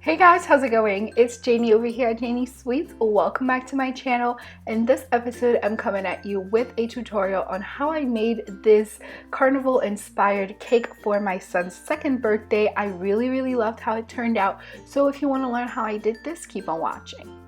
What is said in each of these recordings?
Hey guys, how's it going? It's Janie over here at JaniesSweets. Welcome back to my channel. In this episode, I'm coming at you with a tutorial on how I made this carnival inspired cake for my son's second birthday. I really loved how it turned out. So if you want to learn how I did this, keep on watching.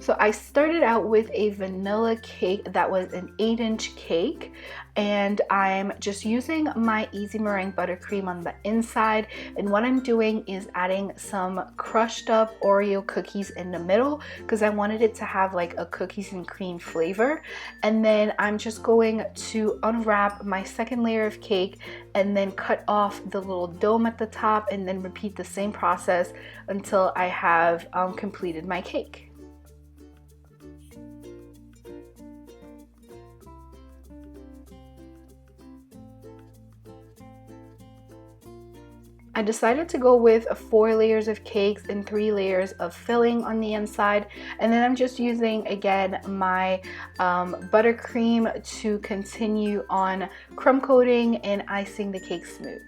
So I started out with a vanilla cake that was an 8-inch cake, and I'm just using my easy meringue buttercream on the inside, and what I'm doing is adding some crushed up Oreo cookies in the middle because I wanted it to have like a cookies and cream flavor. And then I'm just going to unwrap my second layer of cake and then cut off the little dome at the top, and then repeat the same process until I have completed my cake. I decided to go with 4 layers of cakes and 3 layers of filling on the inside, and then I'm just using again my buttercream to continue on crumb coating and icing the cake smooth.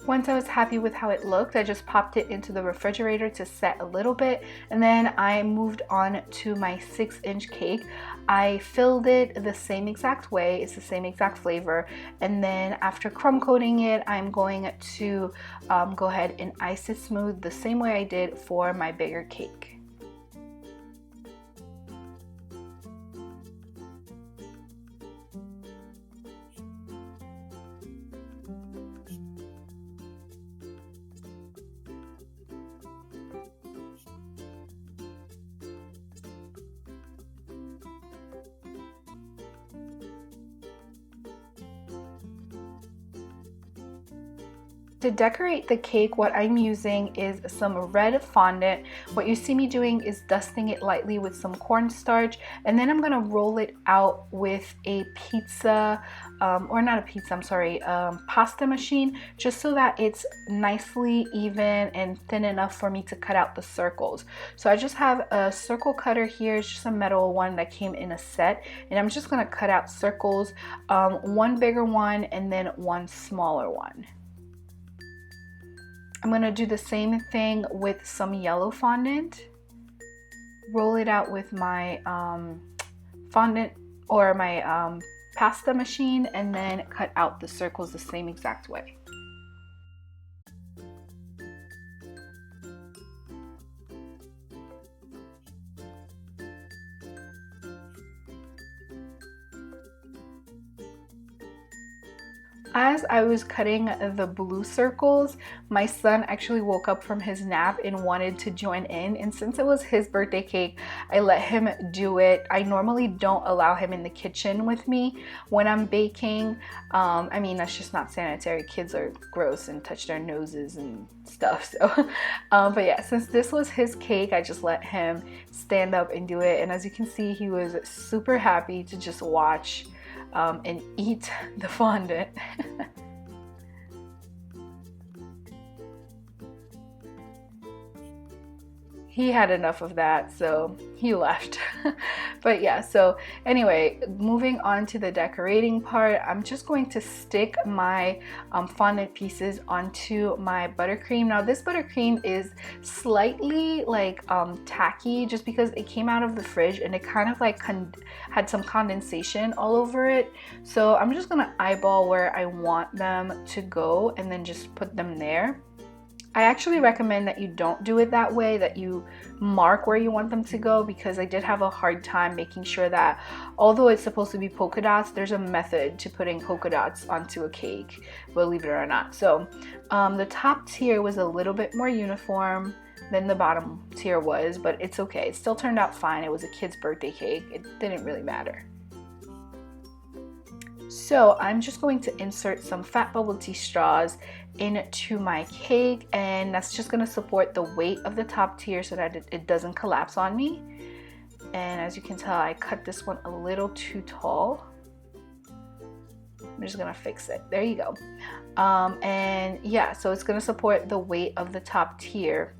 Once I was happy with how it looked, I just popped it into the refrigerator to set a little bit, and then I moved on to my 6-inch cake. I filled it the same exact way, it's the same exact flavor, and then after crumb coating it, I'm going to go ahead and ice it smooth the same way I did for my bigger cake. To decorate the cake, what I'm using is some red fondant. What you see me doing is dusting it lightly with some cornstarch, and then I'm gonna roll it out with a pizza, or not a pizza, I'm sorry, pasta machine, just so that it's nicely even and thin enough for me to cut out the circles. So I just have a circle cutter here, it's just a metal one that came in a set, and I'm just gonna cut out circles, one bigger one and then one smaller one. I'm going to do the same thing with some yellow fondant. Roll it out with my fondant or my pasta machine, and then cut out the circles the same exact way. As I was cutting the blue circles, my son actually woke up from his nap and wanted to join in, and since it was his birthday cake, I let him do it. I normally don't allow him in the kitchen with me when I'm baking. I mean, that's just not sanitary. Kids are gross and touch their noses and stuff. So, but yeah, since this was his cake, I just let him stand up and do it, and as you can see, he was super happy to just watch and eat the fondant. He had enough of that, so he left. But yeah, so anyway, moving on to the decorating part, I'm just going to stick my fondant pieces onto my buttercream. Now this buttercream is slightly like tacky, just because it came out of the fridge and it kind of like had some condensation all over it. So I'm just gonna eyeball where I want them to go and then just put them there. I actually recommend that you don't do it that way, that you mark where you want them to go, because I did have a hard time making sure that, although it's supposed to be polka dots, there's a method to putting polka dots onto a cake, believe it or not. So the top tier was a little bit more uniform than the bottom tier was, but it's okay. It still turned out fine. It was a kid's birthday cake. It didn't really matter. So I'm just going to insert some fat bubble tea straws into my cake, and that's just going to support the weight of the top tier so that it doesn't collapse on me. And as you can tell, I cut this one a little too tall. I'm just gonna fix it. There you go. And yeah, so it's gonna support the weight of the top tier.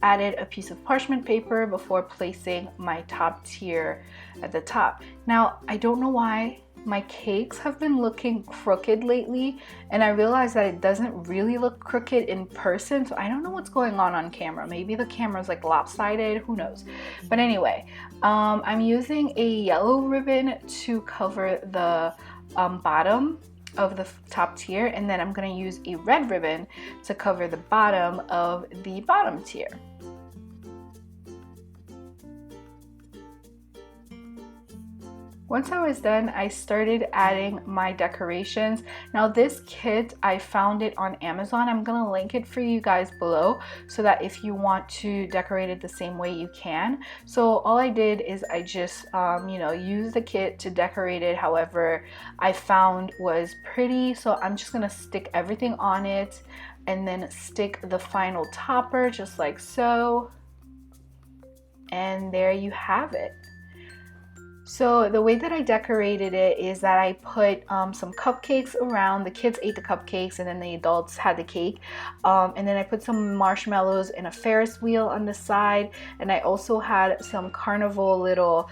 Added a piece of parchment paper before placing my top tier at the top. Now, I don't know why my cakes have been looking crooked lately, and I realized that it doesn't really look crooked in person, so I don't know what's going on camera. Maybe the camera's like lopsided, who knows. But anyway, I'm using a yellow ribbon to cover the bottom of the top tier, and then I'm going to use a red ribbon to cover the bottom of the bottom tier. Once I was done, I started adding my decorations. Now this kit, I found it on Amazon. I'm gonna link it for you guys below so that if you want to decorate it the same way, you can. So all I did is I just, used the kit to decorate it however I found was pretty. So I'm just gonna stick everything on it and then stick the final topper just like so. And there you have it. So the way that I decorated it is that I put some cupcakes around. The kids ate the cupcakes and then the adults had the cake. And then I put some marshmallows and a Ferris wheel on the side. And I also had some carnival little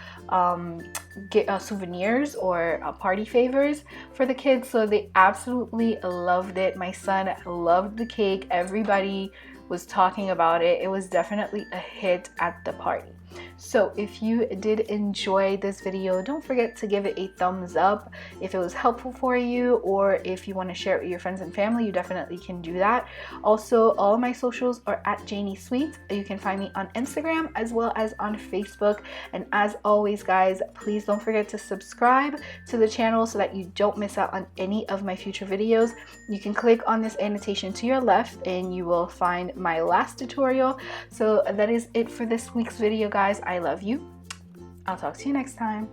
souvenirs or party favors for the kids. So they absolutely loved it. My son loved the cake. Everybody was talking about it. It was definitely a hit at the party. So if you did enjoy this video, don't forget to give it a thumbs up if it was helpful for you, or if you want to share it with your friends and family, you definitely can do that. Also, all of my socials are at JaniesSweets. You can find me on Instagram as well as on Facebook. And as always, guys, please don't forget to subscribe to the channel so that you don't miss out on any of my future videos. You can click on this annotation to your left and you will find my last tutorial. So that is it for this week's video, guys. I love you. I'll talk to you next time.